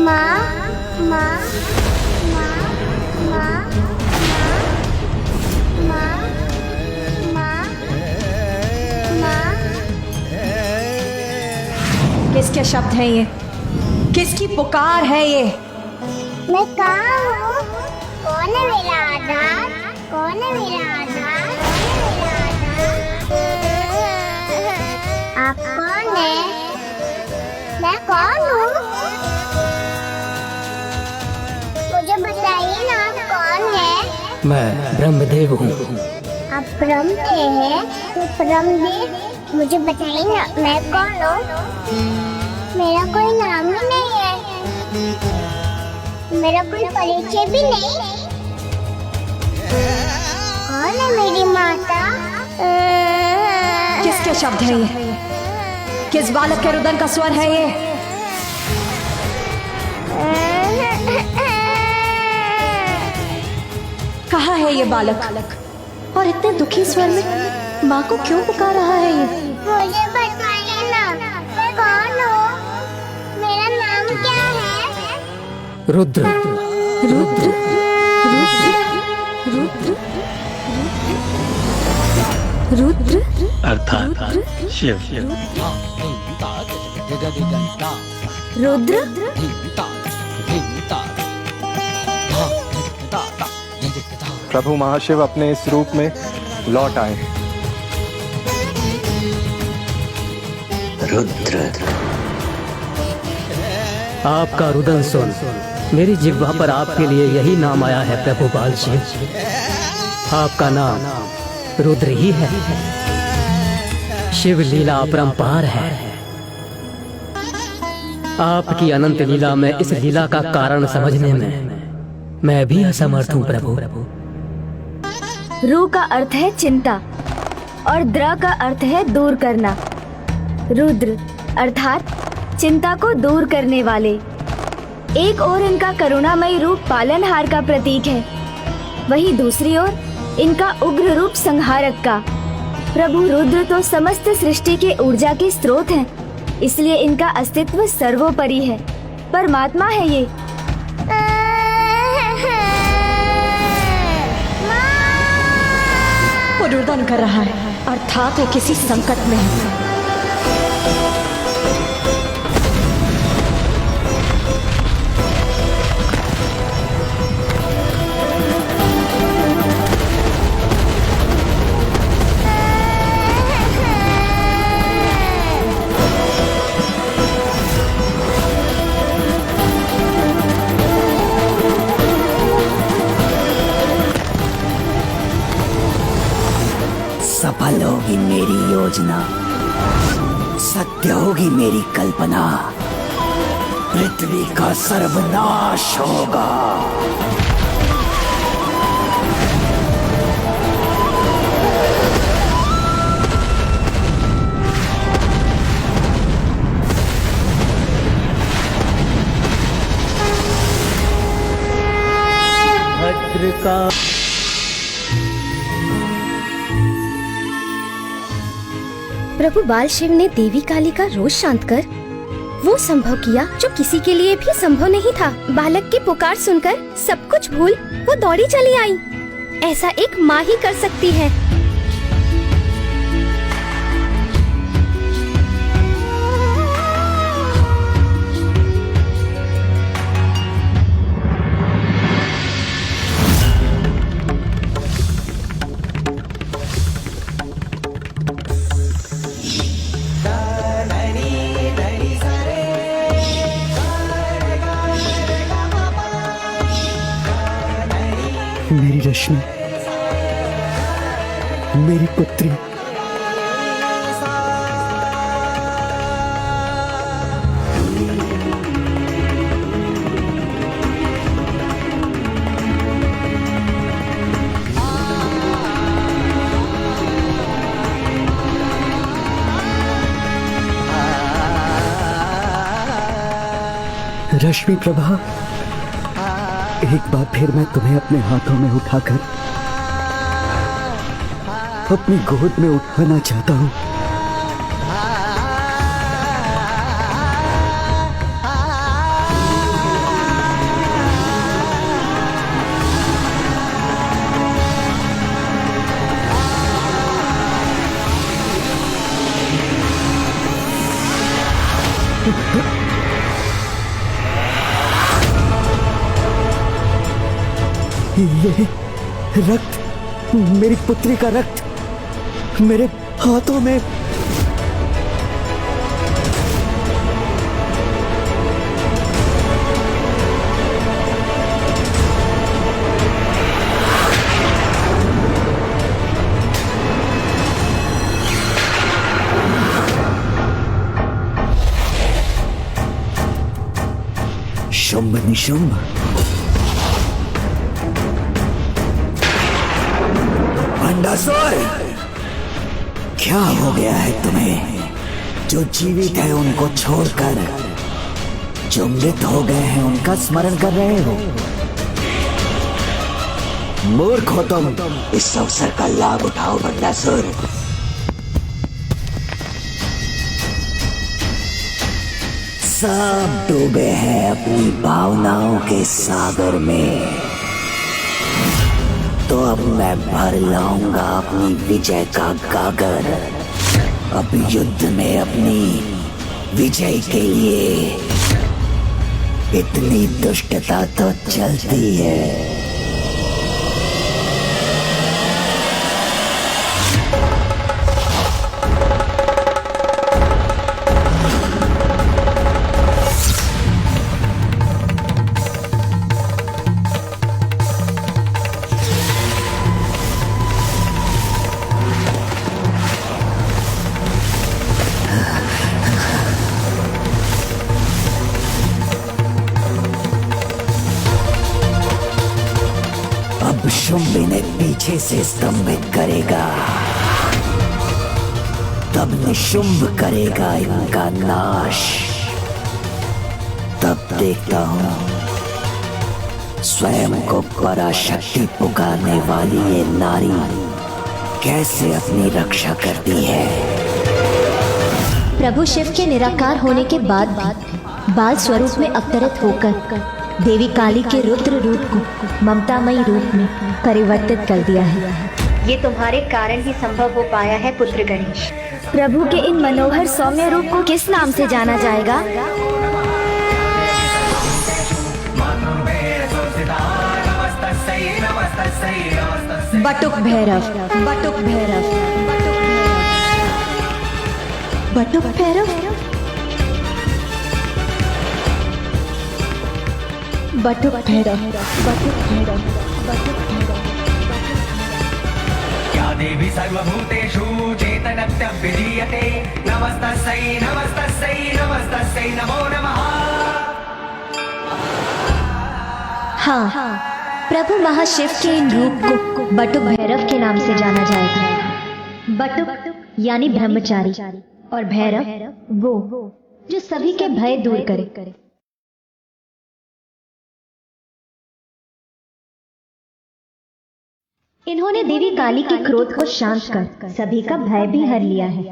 माँ माँ माँ माँ माँ माँ माँ। किसके शब्द हैं ये? किसकी पुकार है ये? मैं कहाँ हूँ? कौन है मेरा आधार? कौन है मेरा आधार? आप कौन है? मैं कौन हूँ? मुझे बताइए ना, आप कौन है? मैं ब्रह्मदेव हूँ। आप ब्रह्मदेव हैं? तो ब्रह्मदेव, मुझे बताइए ना, मैं कौन हूँ? मेरा कोई नाम ही नहीं है, मेरा कोई परिचय भी नहीं। कौन है मेरी माता? किसके शब्द हैं ये? किस बालक के रुदन का स्वर है ये? कहाँ है ये बालक? और इतने दुखी स्वर में माँ को क्यों पुकार रहा है ये? मुझे बताइए ना, मैं कौन हूँ? मेरा नाम क्या है? रुद्र। रुद्र रुद्र रुद्र अर्थात शिव। रुद्र। प्रभु महाशिव अपने इस रूप में लौट आए। रुद्र। आपका रुदन सुन, मेरी जिह्वा पर आपके लिए यही नाम आया है प्रभु बाल शिव। आपका नाम रुद्र ही है। शिव लीला अपरंपार है। आपकी अनंत लीला में इस लीला का कारण समझने में मैं भी असमर्थ हूँ प्रभु। रू का अर्थ है चिंता और द्र का अर्थ है दूर करना। रुद्र अर्थात चिंता को दूर करने वाले। एक ओर इनका करुणामयी रूप पालनहार का प्रतीक है, वहीं दूसरी ओर इनका उग्र रूप संहारक का। प्रभु रुद्र तो समस्त सृष्टि के ऊर्जा के स्रोत हैं, इसलिए इनका अस्तित्व सर्वोपरि है। परमात्मा है ये। वो रुदन कर रहा है, अर्थात वो किसी संकट में है। सफल होगी मेरी योजना, सत्य होगी मेरी कल्पना, पृथ्वी का सर्वनाश होगा। भद्र का प्रभु बाल शिव ने देवी काली का रोष शांत कर वो संभव किया जो किसी के लिए भी संभव नहीं था। बालक की पुकार सुनकर सब कुछ भूल वो दौड़ी चली आई। ऐसा एक माँ ही कर सकती है। मेरी रश्मि, मेरी पुत्री, रश्मि प्रभा, एक बार फिर मैं तुम्हें अपने हाथों में उठाकर अपनी गोद में उठाना चाहता हूँ। ये रक्त, मेरी पुत्री का रक्त मेरे हाथों में। शुंभ निशुंभ, भंडासुर, क्या हो गया है तुम्हें? जो जीवित है उनको छोड़कर जो मृत हो गए हैं उनका स्मरण कर रहे हो। मूर्ख हो तुम। इस अवसर का लाभ उठाओ भंडासुर। सब डूबे हैं अपनी भावनाओं के सागर में, तो अब मैं भर लाऊंगा अपनी विजय का गागर। अब युद्ध में अपनी विजय के लिए इतनी दुष्टता तो चलती है। शुंभ इन्हें पीछे से स्तंभित करेगा, तब निशुंभ करेगा इनका नाश। तब देखता हूं स्वयं को पराशक्ति पुकारने वाली ये नारी कैसे अपनी रक्षा करती है। प्रभु शिव के निराकार होने के बाद भी बाल स्वरूप में अवतरित होकर देवी काली के रुद्र रूप को ममतामयी रूप में परिवर्तित कर दिया है। ये तुम्हारे कारण ही संभव हो पाया है पुत्र गणेश। प्रभु के इन मनोहर सौम्य रूप को किस नाम से जाना जाएगा? बटुक भैरव, बटुक भैरव, बटुक भैरव, बटुक भैरव, बटुक भैरव, बटुक भैरव। या देवी सर्वभूतेषु चेतनत्यं विलीयते, नमस्तस्यै नमस्तस्यै नमस्तस्यै नमो नमः। हाँ, प्रभु महाशिव के इन रूप को बटुक भैरव के नाम से जाना जाएगा। बटुक यानी ब्रह्मचारी और भैरव वो जो सभी के भय दूर करे। इन्होंने देवी काली के क्रोध को शांत कर सभी का भय भी हर लिया है।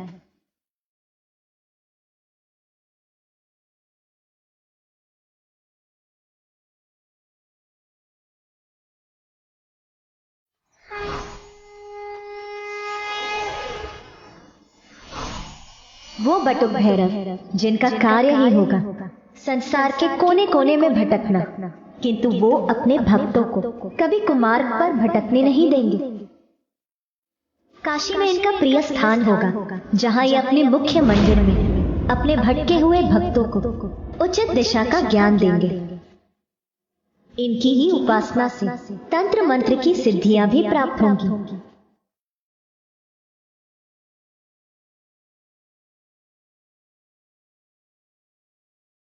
वो बटुक भैरव जिनका कार्य ही होगा संसार के कोने कोने में भटकना, किंतु वो अपने भक्तों को कभी कुमार्ग पर भटकने नहीं देंगे। काशी में इनका प्रिय स्थान होगा, जहां ये अपने मुख्य मंदिर में अपने भटके हुए भक्तों को उचित दिशा का ज्ञान देंगे। इनकी ही उपासना से तंत्र मंत्र की सिद्धियां भी प्राप्त होंगी।